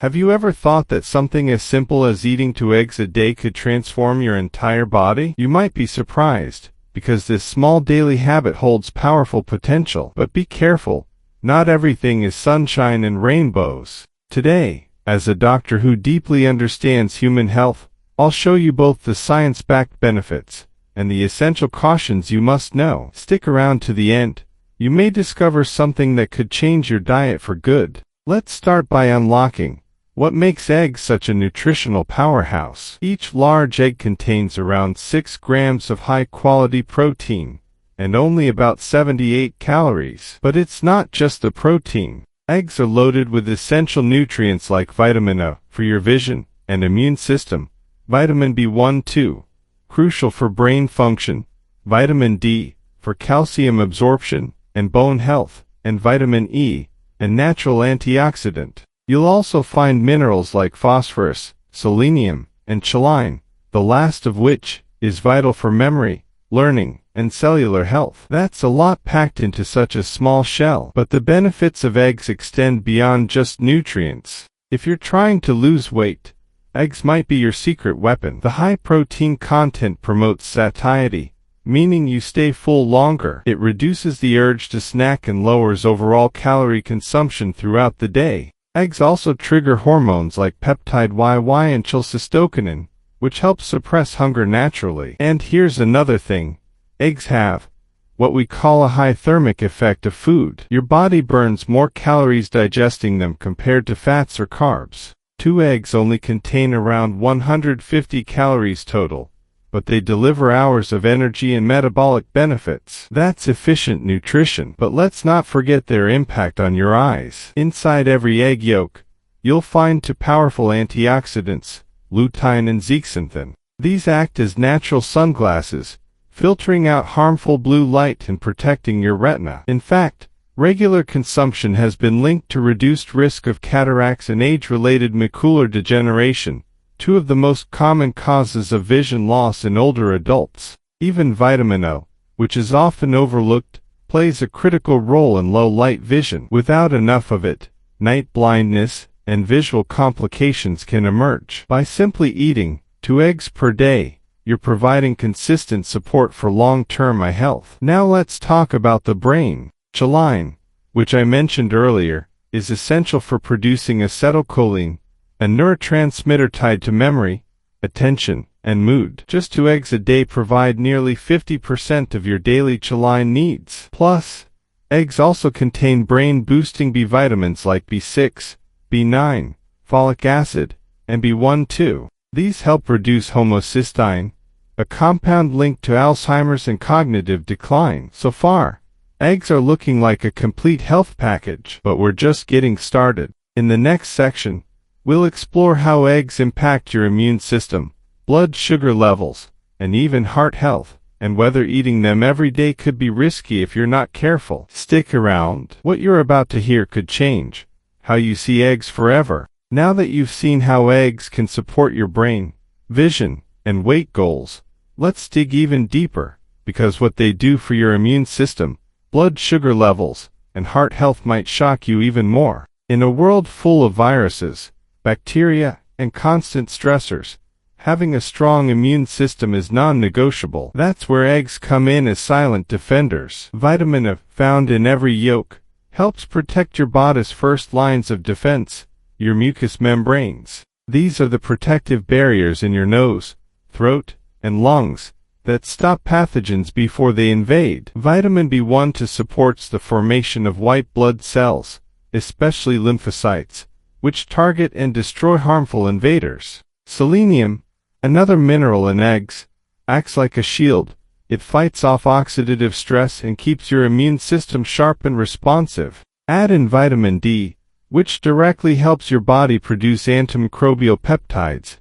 Have you ever thought that something as simple as eating 2 eggs a day could transform your entire body? You might be surprised, because this small daily habit holds powerful potential. But be careful, not everything is sunshine and rainbows. Today, as a doctor who deeply understands human health, I'll show you both the science-backed benefits and the essential cautions you must know. Stick around to the end. You may discover something that could change your diet for good. Let's start by unlocking what makes eggs such a nutritional powerhouse. Each large egg contains around 6 grams of high-quality protein and only about 78 calories. But it's not just the protein. Eggs are loaded with essential nutrients like vitamin A for your vision and immune system, vitamin B1 too, crucial for brain function, vitamin D for calcium absorption and bone health, and vitamin E, a natural antioxidant. You'll also find minerals like phosphorus, selenium, and choline, the last of which is vital for memory, learning, and cellular health. That's a lot packed into such a small shell. But the benefits of eggs extend beyond just nutrients. If you're trying to lose weight, eggs might be your secret weapon. The high protein content promotes satiety, meaning you stay full longer. It reduces the urge to snack and lowers overall calorie consumption throughout the day. Eggs also trigger hormones like peptide YY and cholecystokinin, which helps suppress hunger naturally. And here's another thing. Eggs have what we call a high thermic effect of food. Your body burns more calories digesting them compared to fats or carbs. 2 eggs only contain around 150 calories total, but they deliver hours of energy and metabolic benefits. That's efficient nutrition. But let's not forget their impact on your eyes. Inside every egg yolk, you'll find 2 powerful antioxidants, lutein and zeaxanthin. These act as natural sunglasses, filtering out harmful blue light and protecting your retina. In fact, regular consumption has been linked to reduced risk of cataracts and age-related macular degeneration, 2 of the most common causes of vision loss in older adults. Even vitamin A, which is often overlooked, plays a critical role in low-light vision. Without enough of it, night blindness and visual complications can emerge. By simply eating 2 eggs per day, you're providing consistent support for long-term eye health. Now let's talk about the brain. Choline, which I mentioned earlier, is essential for producing acetylcholine, a neurotransmitter tied to memory, attention, and mood. Just 2 eggs a day provide nearly 50% of your daily choline needs. Plus, eggs also contain brain-boosting B vitamins like B6, B9, folic acid, and B1 too. These help reduce homocysteine, a compound linked to Alzheimer's and cognitive decline. So far, eggs are looking like a complete health package. But we're just getting started. In the next section, we'll explore how eggs impact your immune system, blood sugar levels, and even heart health, and whether eating them every day could be risky if you're not careful. Stick around. What you're about to hear could change how you see eggs forever. Now that you've seen how eggs can support your brain, vision, and weight goals, let's dig even deeper, because what they do for your immune system, blood sugar levels, and heart health might shock you even more. In a world full of viruses, bacteria, and constant stressors, having a strong immune system is non-negotiable. That's where eggs come in as silent defenders. Vitamin A, found in every yolk, helps protect your body's first lines of defense, your mucous membranes. These are the protective barriers in your nose, throat, and lungs that stop pathogens before they invade. Vitamin B1 supports the formation of white blood cells, especially lymphocytes, which target and destroy harmful invaders. Selenium, another mineral in eggs, acts like a shield. It fights off oxidative stress and keeps your immune system sharp and responsive. Add in vitamin D, which directly helps your body produce antimicrobial peptides,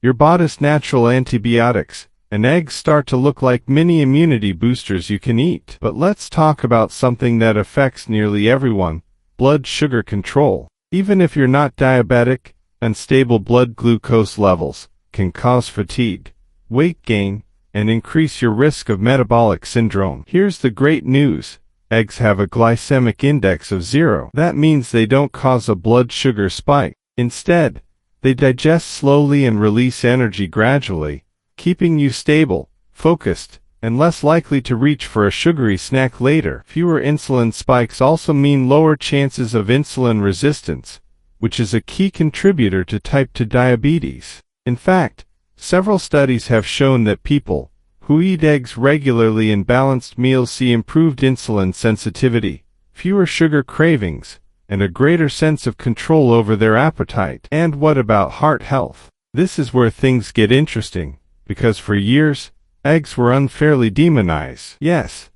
your body's natural antibiotics, and eggs start to look like mini immunity boosters you can eat. But let's talk about something that affects nearly everyone: blood sugar control. Even if you're not diabetic, unstable blood glucose levels can cause fatigue, weight gain, and increase your risk of metabolic syndrome. Here's the great news. Eggs have a glycemic index of 0. That means they don't cause a blood sugar spike. Instead, they digest slowly and release energy gradually, keeping you stable, focused, and less likely to reach for a sugary snack later. Fewer insulin spikes also mean lower chances of insulin resistance, which is a key contributor to type 2 diabetes. In fact, several studies have shown that people who eat eggs regularly in balanced meals see improved insulin sensitivity, fewer sugar cravings, and a greater sense of control over their appetite. And what about heart health? This is where things get interesting, because for years, eggs were unfairly demonized. Yes,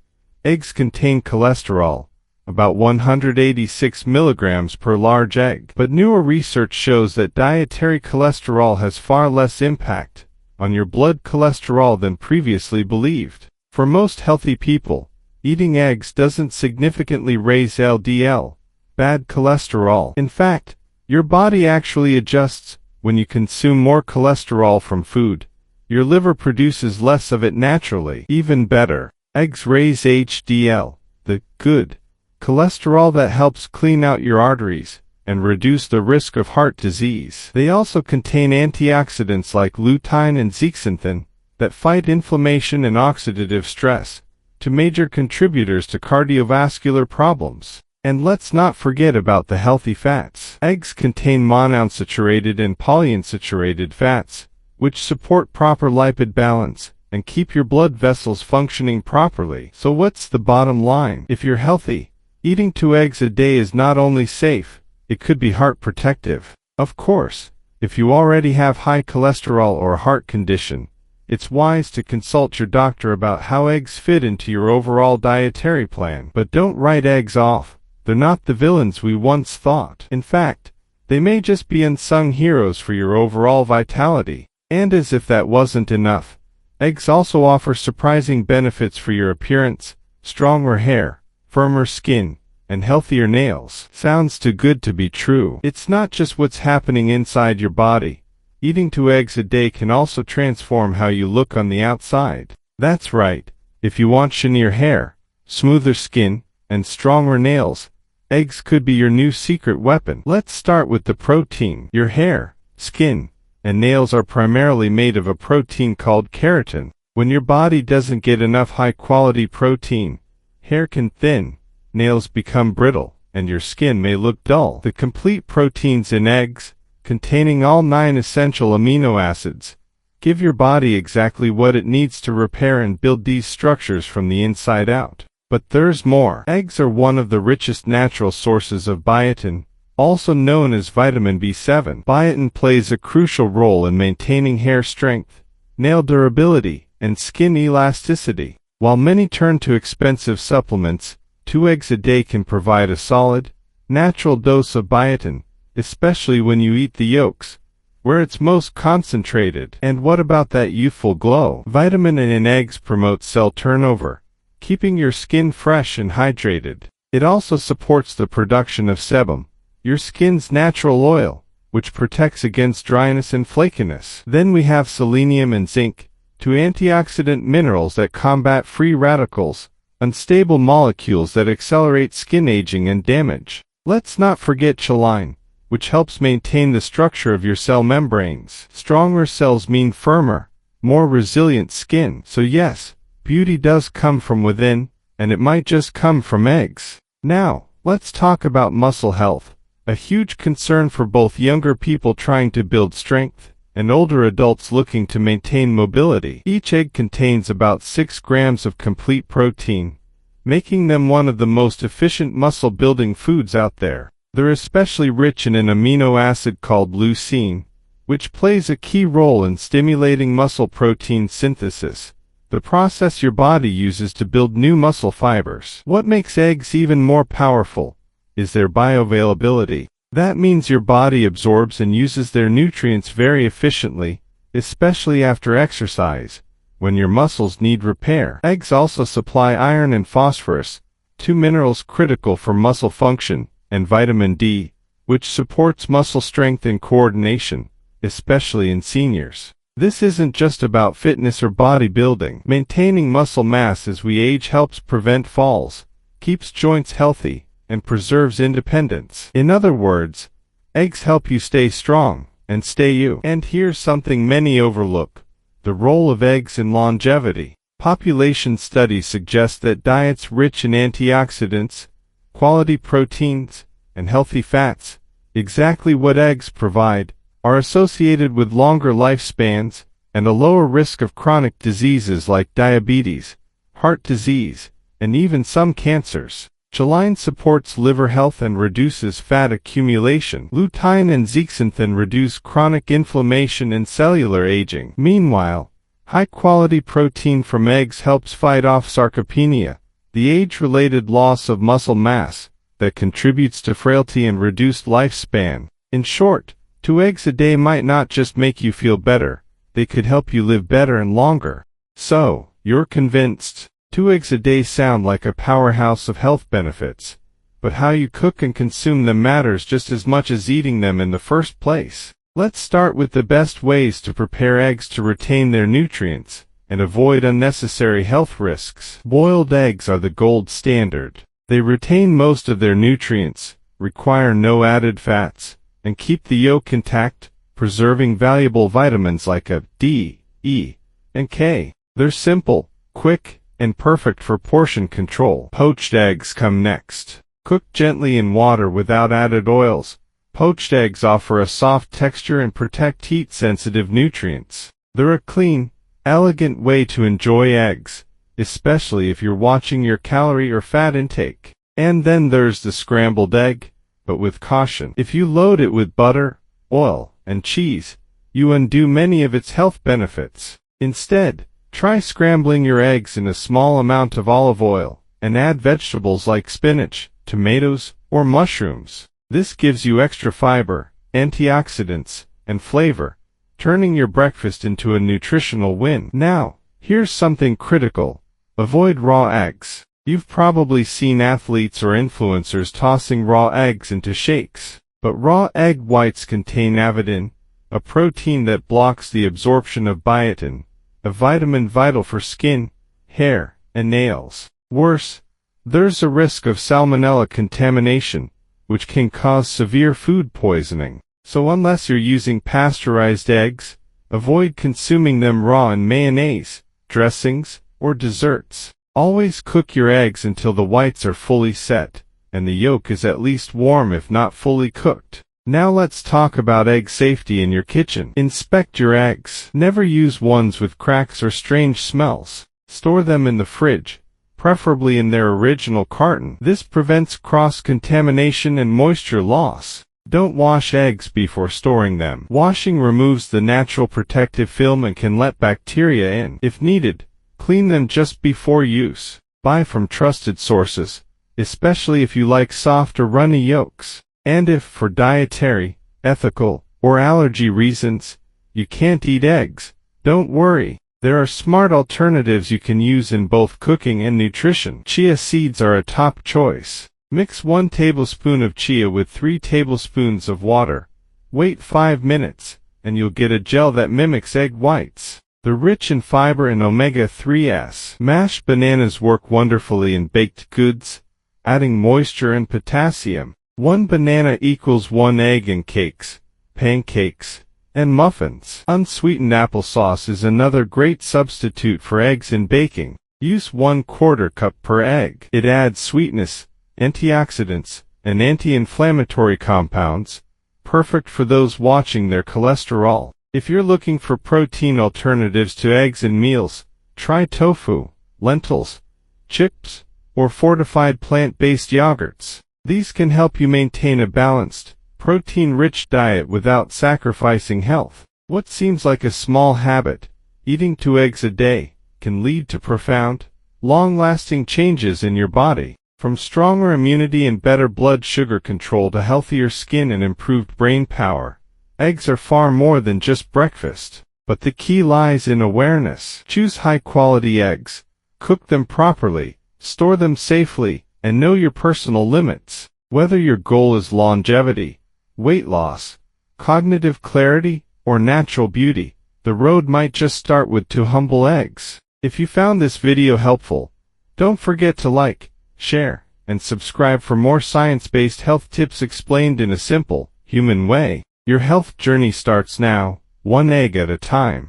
eggs contain cholesterol, about 186 milligrams per large egg. But newer research shows that dietary cholesterol has far less impact on your blood cholesterol than previously believed. For most healthy people, eating eggs doesn't significantly raise LDL, bad cholesterol. In fact, your body actually adjusts when you consume more cholesterol from food. Your liver produces less of it naturally. Even better, eggs raise HDL, the good cholesterol that helps clean out your arteries and reduce the risk of heart disease. They also contain antioxidants like lutein and zeaxanthin that fight inflammation and oxidative stress, two major contributors to cardiovascular problems. And let's not forget about the healthy fats. Eggs contain monounsaturated and polyunsaturated fats, which support proper lipid balance and keep your blood vessels functioning properly. So what's the bottom line? If you're healthy, eating 2 eggs a day is not only safe, it could be heart protective. Of course, if you already have high cholesterol or a heart condition, it's wise to consult your doctor about how eggs fit into your overall dietary plan. But don't write eggs off. They're not the villains we once thought. In fact, they may just be unsung heroes for your overall vitality. And as if that wasn't enough, eggs also offer surprising benefits for your appearance: stronger hair, firmer skin, and healthier nails. Sounds too good to be true. It's not just what's happening inside your body. Eating 2 eggs a day can also transform how you look on the outside. That's right. If you want shinier hair, smoother skin, and stronger nails, eggs could be your new secret weapon. Let's start with the protein. Your hair, skin, and nails are primarily made of a protein called keratin. When your body doesn't get enough high-quality protein, hair can thin, nails become brittle, and your skin may look dull. The complete proteins in eggs, containing all 9 essential amino acids, give your body exactly what it needs to repair and build these structures from the inside out. But there's more. Eggs are one of the richest natural sources of biotin, also known as vitamin B7. Biotin plays a crucial role in maintaining hair strength, nail durability, and skin elasticity. While many turn to expensive supplements, 2 eggs a day can provide a solid, natural dose of biotin, especially when you eat the yolks, where it's most concentrated. And what about that youthful glow? Vitamin A in eggs promotes cell turnover, keeping your skin fresh and hydrated. It also supports the production of sebum, your skin's natural oil, which protects against dryness and flakiness. Then we have selenium and zinc, 2 antioxidant minerals that combat free radicals, unstable molecules that accelerate skin aging and damage. Let's not forget choline, which helps maintain the structure of your cell membranes. Stronger cells mean firmer, more resilient skin. So yes, beauty does come from within, and it might just come from eggs. Now, let's talk about muscle health, a huge concern for both younger people trying to build strength and older adults looking to maintain mobility. Each egg contains about 6 grams of complete protein, making them one of the most efficient muscle-building foods out there. They're especially rich in an amino acid called leucine, which plays a key role in stimulating muscle protein synthesis, the process your body uses to build new muscle fibers. What makes eggs even more powerful is their bioavailability. That means your body absorbs and uses their nutrients very efficiently, especially after exercise, when your muscles need repair. Eggs also supply iron and phosphorus, 2 minerals critical for muscle function, and vitamin D, which supports muscle strength and coordination, especially in seniors. This isn't just about fitness or bodybuilding. Maintaining muscle mass as we age helps prevent falls, keeps joints healthy, and preserves independence. In other words, Eggs help you stay strong and stay you. And here's something many overlook: the role of eggs in longevity. Population studies suggest that diets rich in antioxidants, quality proteins, and healthy fats, exactly what eggs provide, are associated with longer lifespans and a lower risk of chronic diseases like diabetes, heart disease, and even some cancers. Choline supports liver health and reduces fat accumulation. Lutein and zeaxanthin reduce chronic inflammation and cellular aging. Meanwhile, high-quality protein from eggs helps fight off sarcopenia, the age-related loss of muscle mass that contributes to frailty and reduced lifespan. In short, 2 eggs a day might not just make you feel better, they could help you live better and longer. So, you're convinced? 2 eggs a day sound like a powerhouse of health benefits, but how you cook and consume them matters just as much as eating them in the first place. Let's start with the best ways to prepare eggs to retain their nutrients and avoid unnecessary health risks. Boiled eggs are the gold standard. They retain most of their nutrients, require no added fats, and keep the yolk intact, preserving valuable vitamins like A, D, E, and K. They're simple, quick, and perfect for portion control. Poached eggs come next. Cooked gently in water without added oils, poached eggs offer a soft texture and protect heat-sensitive nutrients. They're a clean, elegant way to enjoy eggs, especially if you're watching your calorie or fat intake. And then there's the scrambled egg, but with caution. If you load it with butter, oil, and cheese, you undo many of its health benefits. Instead, try scrambling your eggs in a small amount of olive oil, and add vegetables like spinach, tomatoes, or mushrooms. This gives you extra fiber, antioxidants, and flavor, turning your breakfast into a nutritional win. Now, here's something critical: avoid raw eggs. You've probably seen athletes or influencers tossing raw eggs into shakes. But raw egg whites contain avidin, a protein that blocks the absorption of biotin, a vitamin vital for skin, hair, and nails. Worse, there's a risk of salmonella contamination, which can cause severe food poisoning. So unless you're using pasteurized eggs, avoid consuming them raw in mayonnaise, dressings, or desserts. Always cook your eggs until the whites are fully set, and the yolk is at least warm if not fully cooked. Now let's talk about egg safety in your kitchen. Inspect your eggs. Never use ones with cracks or strange smells. Store them in the fridge, preferably in their original carton. This prevents cross-contamination and moisture loss. Don't wash eggs before storing them. Washing removes the natural protective film and can let bacteria in. If needed, clean them just before use. Buy from trusted sources, especially if you like soft or runny yolks. And if, for dietary, ethical, or allergy reasons, you can't eat eggs, don't worry. There are smart alternatives you can use in both cooking and nutrition. Chia seeds are a top choice. Mix 1 tablespoon of chia with 3 tablespoons of water. Wait 5 minutes, and you'll get a gel that mimics egg whites. They're rich in fiber and omega-3s. Mashed bananas work wonderfully in baked goods, adding moisture and potassium. 1 banana equals 1 egg in cakes, pancakes, and muffins. Unsweetened applesauce is another great substitute for eggs in baking. Use 1/4 cup per egg. It adds sweetness, antioxidants, and anti-inflammatory compounds, perfect for those watching their cholesterol. If you're looking for protein alternatives to eggs in meals, try tofu, lentils, chips, or fortified plant-based yogurts. These can help you maintain a balanced, protein-rich diet without sacrificing health. What seems like a small habit, eating 2 eggs a day, can lead to profound, long-lasting changes in your body. From stronger immunity and better blood sugar control to healthier skin and improved brain power, eggs are far more than just breakfast. But the key lies in awareness. Choose high-quality eggs, cook them properly, store them safely, and know your personal limits. Whether your goal is longevity, weight loss, cognitive clarity, or natural beauty, the road might just start with 2 humble eggs. If you found this video helpful, don't forget to like, share, and subscribe for more science-based health tips explained in a simple, human way. Your health journey starts now, one egg at a time.